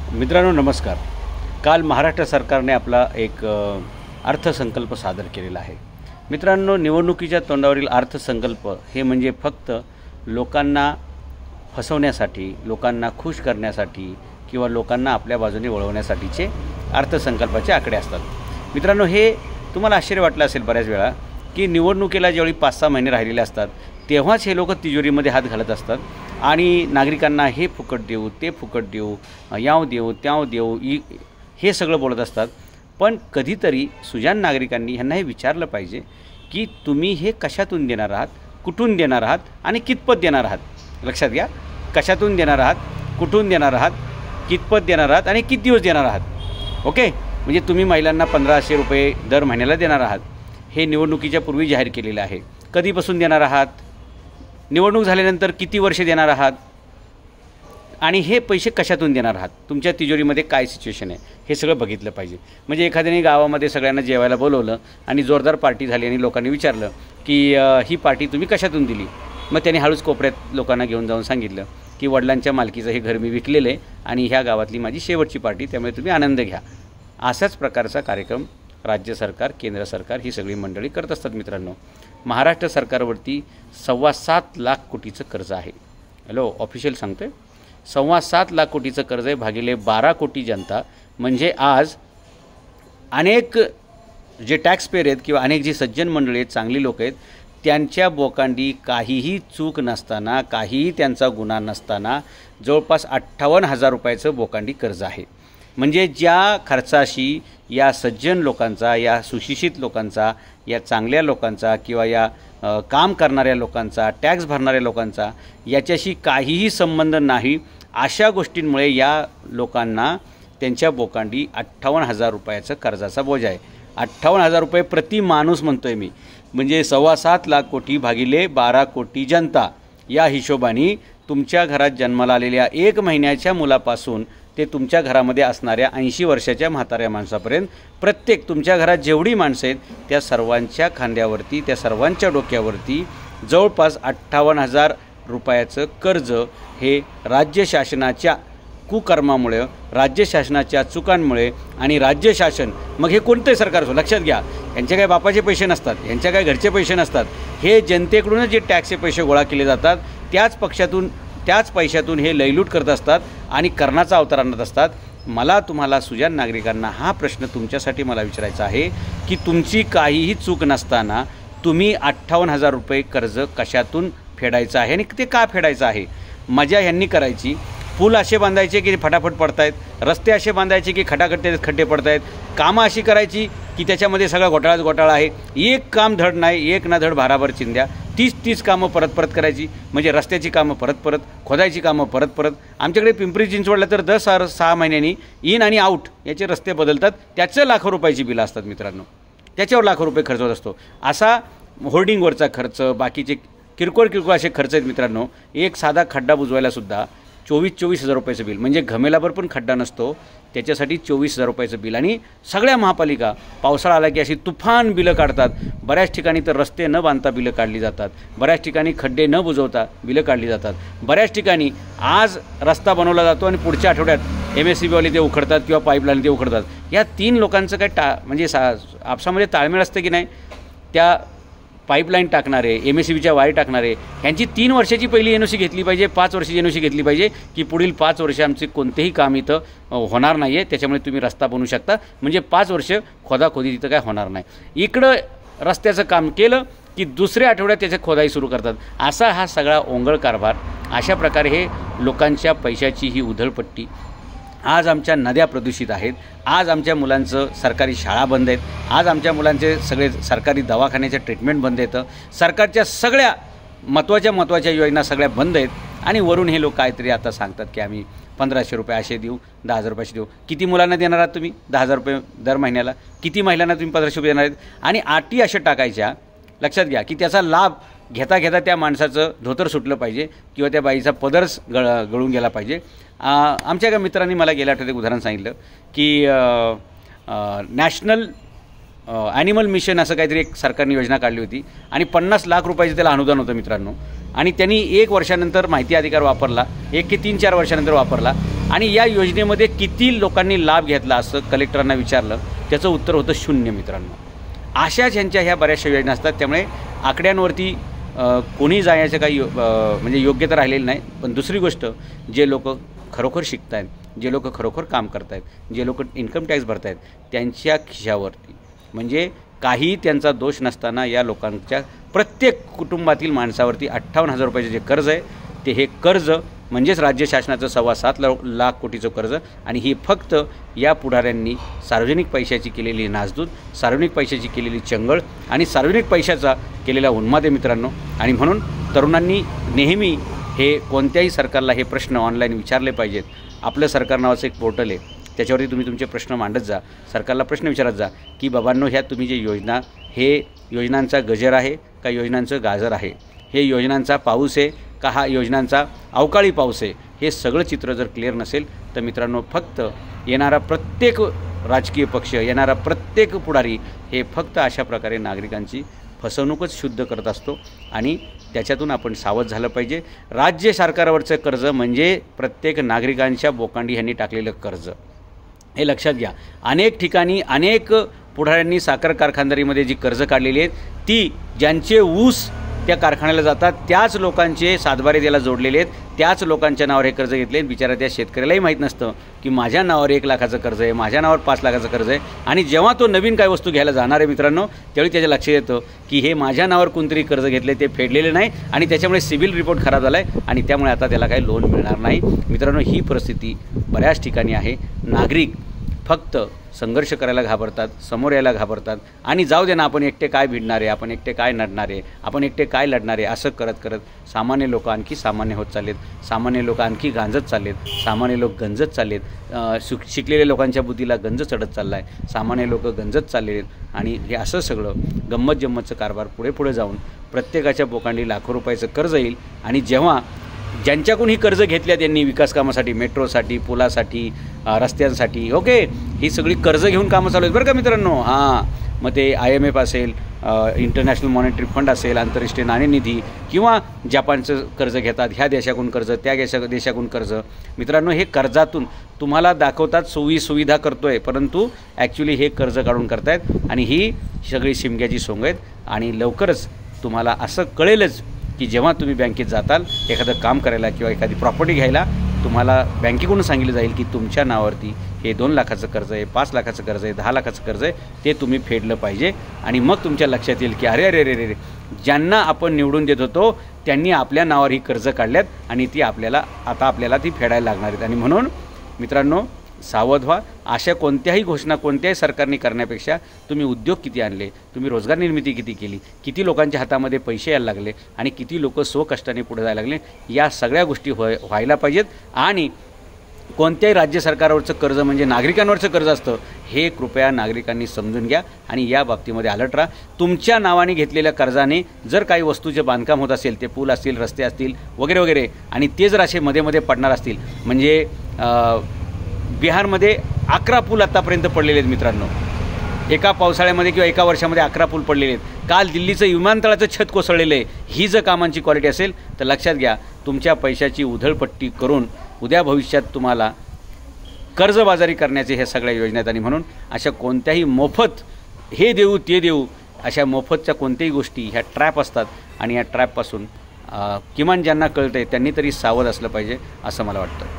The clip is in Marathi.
मित्रांनो नमस्कार। काल महाराष्ट्र सरकारने आपला एक अर्थसंकल्प सादर केलेला आहे। मित्रांनो, निवडणुकीच्या तोंडावरील अर्थसंकल्प हे म्हणजे फक्त लोकांना फसवण्यासाठी, लोकांना खुश करण्यासाठी किंवा लोकांना आपल्या बाजूने वळवण्यासाठीचे अर्थसंकल्पाचे आकडे असतात। मित्रांनो, हे तुम्हाला आश्चर्य वाटलं असेल बऱ्याच वेळा की निवडणुकीला ज्यावेळी 5-6 महिने राहिलेले असतात तेव्हाच हे लोक तिजोरीमध्ये हात घालत असतात आणि नागरिकांना हे फुकट देऊ, ते फुकट देऊ, याव देऊ, त्याव देऊ, हे सगळं बोलत असतात। पण कधीतरी सुजाण नागरिकांनी ह्यांना हे विचारलं पाहिजे की तुम्ही हे कशातून देणार आहात, कुठून देणार आहात आणि कितपत देणार आहात। लक्षात घ्या, कशातून देणार आहात, कुठून देणार आहात, कितपत देणार आहात आणि किती दिवस देणार आहात। ओके, म्हणजे तुम्ही महिलांना 1500 रुपये दर महिन्याला देणार आहात, हे निवडणुकीच्या पूर्वी जाहीर केलेलं आहे। कधीपासून देणार आहात, निवडणूक झाल्यानंतर किती वर्ष देणार आहात आणि हे पैसे कशातून देणार आहात, तुमच्या तिजोरीमध्ये काय सिच्युएशन आहे हे सगळं बघितलं पाहिजे। म्हणजे एखाद्याने गावामध्ये सगळ्यांना जेवायला बोलवलं आणि जोरदार पार्टी झाली आणि लोकांनी विचारलं की ही पार्टी तुम्ही कशातून दिली, मग त्यांनी हळूच कोपऱ्यात लोकांना घेऊन जाऊन सांगितलं की वडिलांच्या मालकीचं हे घर मी विकलेलं आहे आणि ह्या गावातली माझी शेवटची पार्टी, त्यामुळे तुम्ही आनंद घ्या। अशाच प्रकारचा कार्यक्रम राज्य सरकार, केंद्र सरकार ही सगळी मंडळी करत असतात। मित्रांनो, महाराष्ट्र सरकारवरती 7.25 लाख कोटीचं कर्ज आहे। हॅलो, ऑफिशियल सांगतोय, 7.25 लाख कोटीचं कर्ज आहे भागिले 12 कोटी जनता। म्हणजे आज अनेक जे टॅक्स पेयर आहेत किंवा अनेक जी सज्जन मंडळी आहेत, चांगली लोक आहेत, त्यांच्या बोकांडी काहीही चूक नसताना, काहीही त्यांचा गुन्हा नसताना जवळपास 58,000 रुपयाचं बोकांडी कर्ज आहे। म्हणजे ज्या खर्चाशी या सज्जन लोकांचा, या सुशिक्षित लोकांचा, या चांगल्या लोकांचा किंवा या काम करणाऱ्या लोकांचा, टॅक्स भरणाऱ्या लोकांचा याच्याशी काहीही संबंध नाही, अशा गोष्टींमुळे या लोकांना त्यांच्या बोकांडी 58,000 रुपयाचं कर्जाचा बोज आहे। 58,000 रुपये प्रति माणूस म्हणतोय मी, म्हणजे 7.25 लाख कोटी भागिले 12 कोटी जनता, या हिशोबाने तुमच्या घरात जन्माला आलेल्या 1 महिन्याच्या मुलापासून ते तुमच्या घरामध्ये असणाऱ्या 80 वर्षाच्या म्हाताऱ्या माणसापर्यंत प्रत्येक तुमच्या घरात जेवढी माणसं आहेत त्या सर्वांच्या खांद्यावरती, त्या सर्वांच्या डोक्यावरती जवळपास 58,000 रुपयाचं कर्ज हे राज्य शासनाच्या कुकर्मामुळे, राज्य शासनाच्या चुकांमुळे आणि राज्य शासन, मग हे कोणते सरकार असो, लक्षात घ्या, यांचे काय बापाचे पैसे नसतात, यांच्या काय घरचे पैसे नसतात, हे जनतेकडूनच जे टॅक्सचे पैसे गोळा केले जातात त्याच पैशातून हे लयलूट करत असतात आणि कर्णाचा अवतार आणत असतात। मला तुम्हाला सुजाण नागरिकांना हा प्रश्न तुमच्यासाठी मला विचारायचा आहे की तुमची काहीही चूक नसताना तुम्ही 58,000 रुपये कर्ज कशातून फेडायचं आहे आणि ते का फेडायचं आहे। मजा ह्यांनी करायची, पूल असे बांधायचे की फटाफट पडतायत, रस्ते असे बांधायचे की खड्डे पडतायत, कामं अशी करायची की त्याच्यामध्ये सगळा घोटाळा आहे, एक काम धड नाही, एक ना धड भाराभर चिंध्या, 30 कामं परत करायची, म्हणजे रस्त्याची कामं परत, खोदायची कामं परत। आमच्याकडे पिंपरी चिंचवडला तर 6 महिन्यांनी इन आणि आऊट याचे रस्ते बदलतात, त्याचं लाखो रुपयाची बिलं असतात। मित्रांनो, त्याच्यावर लाखो रुपये खर्च होत असतो। असा होर्डिंगवरचा खर्च, बाकीचे किरकोळ असे खर्च आहेत। मित्रांनो, एक साधा खड्डा बुजवायलासुद्धा 24,000 रुपयाचं बिल, म्हणजे घमेलाभर पण खड्डा नसतो त्याच्यासाठी 24,000 रुपयाचं बिल। आणि सगळ्या महापालिका पावसाळा आला की अशी तुफान बिलं काढतात। बऱ्याच ठिकाणी तर रस्ते न बांधता बिलं काढली जातात, बऱ्याच ठिकाणी खड्डे न बुजवता बिलं काढली जातात, बऱ्याच ठिकाणी आज रस्ता बनवला जातो आणि पुढच्या आठवड्यात MSCBवाले ते उखडतात किंवा पाईपलाईन ते उखडतात। या 3 लोकांचं काय म्हणजे आपसामध्ये ताळमेळ असतं की नाही, त्या पाईपलाईन टाकणारे, MSCBच्या वायर टाकणारे, ह्यांची 3 वर्षाची पहिली NOC घेतली पाहिजे, 5 वर्षाची NOC घेतली पाहिजे की पुढील 5 वर्ष आमचे कोणतेही काम इथं होणार नाही आहे, त्याच्यामुळे तुम्ही रस्ता बनवू शकता, म्हणजे 5 वर्ष खोदाखोदी तिथं काय होणार नाही। इकडं रस्त्याचं काम केलं की दुसऱ्या आठवड्यात त्याची खोदाई सुरू करतात। असा हा सगळा ओंगळ कारभार, अशा प्रकारे हे लोकांच्या पैशाची ही उधळपट्टी। आज आमच्या नद्या प्रदूषित आहेत, आज आमच्या मुलांचं सरकारी शाळा बंद आहेत, आज आमच्या मुलांचे सगळे सरकारी दवाखान्याचे ट्रीटमेंट बंद आहेत, सरकारच्या सगळ्या महत्त्वाच्या योजना सगळ्या बंद आहेत आणि वरून हे लोक काहीतरी आता सांगतात की आम्ही 1500 रुपये असे देऊ, 10,000 रुपये असे देऊ। किती मुलांना देणार आहात तुम्ही 10,000 रुपये दर महिन्याला, किती महिलांना तुम्ही 1500 रुपये देणार आहेत, आणि अटी अशा टाकायच्या, लक्षात घ्या, की त्याचा लाभ घेता त्या माणसाचं धोतर सुटलं पाहिजे किंवा त्या बाईचा पदरच गळून गेला पाहिजे। आमच्या एका मित्रांनी मला गेल्या आठवड्यात एक उदाहरण सांगितलं की नॅशनल ॲनिमल मिशन असं काहीतरी एक सरकारने योजना काढली होती आणि 50 लाख रुपयाचं त्याला अनुदान होतं मित्रांनो, आणि त्यांनी 1 वर्षानंतर माहिती अधिकार वापरला, 1 ते 3-4 वर्षानंतर वापरला आणि या योजनेमध्ये किती लोकांनी लाभ घेतला असं कलेक्टरांना विचारलं, त्याचं उत्तर होतं 0 मित्रांनो. अशाच ह्यांच्या ह्या बऱ्याचशा योजना असतात. त्यामुळे आकड्यांवरती कोणी जायचं काही म्हणजे योग्यता राहिलेली नाही. पण दुसरी गोष्ट, जे लोक खरोखर शिकत आहेत, जे लोक खरोखर काम करत आहेत, जे लोक इन्कम टॅक्स भरत आहेत, त्यांच्या खिशावरती म्हणजे काही त्यांचा दोष नसताना या लोकांच्या प्रत्येक कुटुंबातील माणसावरती 58,000 रुपयाचे जे कर्ज आहे, ते हे कर्ज म्हणजेच राज्य शासनाचं 7.25 लाख कोटीचं कर्ज. आणि ही फक्त या पुढाऱ्यांनी सार्वजनिक पैशाची केलेली नासधूत, सार्वजनिक पैशाची केलेली चंगळ आणि सार्वजनिक पैशाचा केलेला उन्माद आहे मित्रांनो. आणि म्हणून तरुणांनी नेहमी हे कोणत्याही सरकारला हे प्रश्न ऑनलाईन विचारले पाहिजेत. आपलं सरकार नावाचं एक पोर्टल आहे, त्याच्यावरती तुम्ही तुमचे प्रश्न मांडत जा, सरकारला प्रश्न विचारत जा की बाबांनो, ह्या तुम्ही जे योजना, हे योजनांचा गजर आहे का योजनांचं गाजर आहे, हे योजनांचा पाऊस आहे का हा योजनांचा अवकाळी पाऊस आहे. हे सगळं चित्र जर क्लिअर नसेल तर मित्रांनो, फक्त येणारा प्रत्येक राजकीय पक्ष, येणारा प्रत्येक पुढारी हे फक्त अशा प्रकारे नागरिकांची फसवणूकच शुद्ध करत असतो. आणि त्याच्यातून आपण सावध झालं पाहिजे. राज्य सरकारवरचं कर्ज म्हणजे प्रत्येक नागरिकांच्या बोकांडी ह्यांनी टाकलेलं कर्ज, हे लक्षात घ्या. अनेक ठिकाणी अनेक पुढाऱ्यांनी साखर कारखानदारीमध्ये जी कर्ज काढलेली आहेत, ती ज्यांचे ऊस त्या कारखान्याला जातात त्याच लोकांचे सातबारे त्याला जोडलेले आहेत, त्याच लोकांच्या नावावर हे कर्ज घेतले. बिचारा त्या शेतकऱ्यालाही माहीत नसतं की माझ्या नावावर 1 लाखाचं कर्ज आहे, माझ्या नावावर 5 लाखाचं कर्ज आहे. आणि जेव्हा तो नवीन काय वस्तू घ्यायला जाणार आहे मित्रांनो, त्यावेळी त्याच्या लक्षात येतं की हे माझ्या नावावर कोणतरी कर्ज घेतले, ते फेडलेले नाही आणि त्याच्यामुळे सिबिल रिपोर्ट खराब झाला आहे आणि त्यामुळे आता त्याला काही लोन मिळणार नाही. मित्रांनो, ही परिस्थिती बऱ्याच ठिकाणी आहे. नागरिक फक्त संघर्ष करायला घाबरतात, समोर यायला घाबरतात आणि जाऊ दे ना, आपण एकटे काय भिडणार आहे, आपण एकटे काय नडणार आहे, आपण एकटे काय लढणार आहे, असं करत करत सामान्य लोक आणखी सामान्य होत चाललेत, सामान्य लोक आणखी गांजत चाललेत, सामान्य लोक गंजत चाललेत. शिकलेल्या लोकांच्या बुद्धीला गंज चढत चालला आहे, सामान्य लोक गंजत चाललेले आहेत. आणि हे असं सगळं गंमत जम्मतचं कारभार पुढे पुढे जाऊन प्रत्येकाच्या बोकांडी लाखो रुपयाचं कर्ज येईल. आणि जेव्हा ज्यांच्याकडून ही कर्ज घेतल्या त्यांनी विकास कामासाठी, मेट्रोसाठी, पुलासाठी, रस्त्यांसाठी, ओके, ही सगळी कर्ज घेऊन कामं चालू आहेत बरं का मित्रांनो. हां, मग ते IMF असेल, इंटरनॅशनल मॉनिटरी फंड असेल, आंतरराष्ट्रीय नाणेनिधी किंवा जपानचं कर्ज घेतात, ह्या देशाकडून कर्ज, त्या देशाकडून कर्ज. मित्रांनो, हे कर्जातून तुम्हाला दाखवतात सुविधा करतोय, परंतु ॲक्च्युली हे कर्ज काढून करतायत. आणि ही सगळी शिमग्याची सोंग आहेत. आणि लवकरच तुम्हाला असं कळेलच की जेव्हा तुम्ही बँकेत जाताल एखादं काम करायला किंवा एखादी प्रॉपर्टी घ्यायला, तुम्हाला बँकेकडून सांगितलं जाईल की तुमच्या नावावरती हे 2 लाखाचं कर्ज आहे, 5 लाखाचं कर्ज आहे, 10 लाखाचं कर्ज आहे, ते तुम्ही फेडलं पाहिजे. आणि मग तुमच्या लक्षात येईल की अरे अरे अरे अरे, ज्यांना आपण निवडून देत होतो त्यांनी आपल्या नावावर ही कर्ज काढल्यात आणि ती आपल्याला ती फेडायला लागणार आहेत. आणि म्हणून मित्रांनो, सावध व्हा. अशा कोणत्याही घोषणा कोणत्याही सरकारने करण्यापेक्षा तुम्ही उद्योग किती आणले, तुम्ही रोजगार निर्मिती किती केली, किती लोकांच्या हातामध्ये पैसे यायला लागले आणि किती लोक स्वकष्टाने पुढे जायला लागले, या सगळ्या गोष्टी व्हायला पाहिजेत. आणि कोणत्याही राज्य सरकारवरचं कर्ज म्हणजे नागरिकांवरचं कर्ज असतं, हे कृपया नागरिकांनी समजून घ्या आणि या बाबतीमध्ये अलर्ट राहा. तुमच्या नावाने घेतलेल्या कर्जाने जर काही वस्तूचे बांधकाम होत असेल, ते पूल असतील, रस्ते असतील वगैरे वगैरे, आणि ते जर असे मध्ये मध्ये पडणार असतील, म्हणजे बिहारमध्ये 11 पूल आत्तापर्यंत पडलेले आहेत मित्रांनो. एका पावसाळ्यामध्ये किंवा एका वर्षामध्ये 11 पूल पडलेले आहेत. काल दिल्लीचं विमानतळाचं छत कोसळलेलं आहे. ही जर कामांची क्वालिटी असेल तर लक्षात घ्या, तुमच्या पैशाची उधळपट्टी करून उद्या भविष्यात तुम्हाला कर्जबाजारी करण्याचे हे सगळ्या योजना आहेत. आणि म्हणून अशा कोणत्याही मोफत हे देऊ ते देऊ, अशा मोफतच्या कोणत्याही गोष्टी ह्या ट्रॅप असतात. आणि या ट्रॅपपासून किमान ज्यांना कळतं आहे त्यांनी तरी सावध असलं पाहिजे असं मला वाटतं.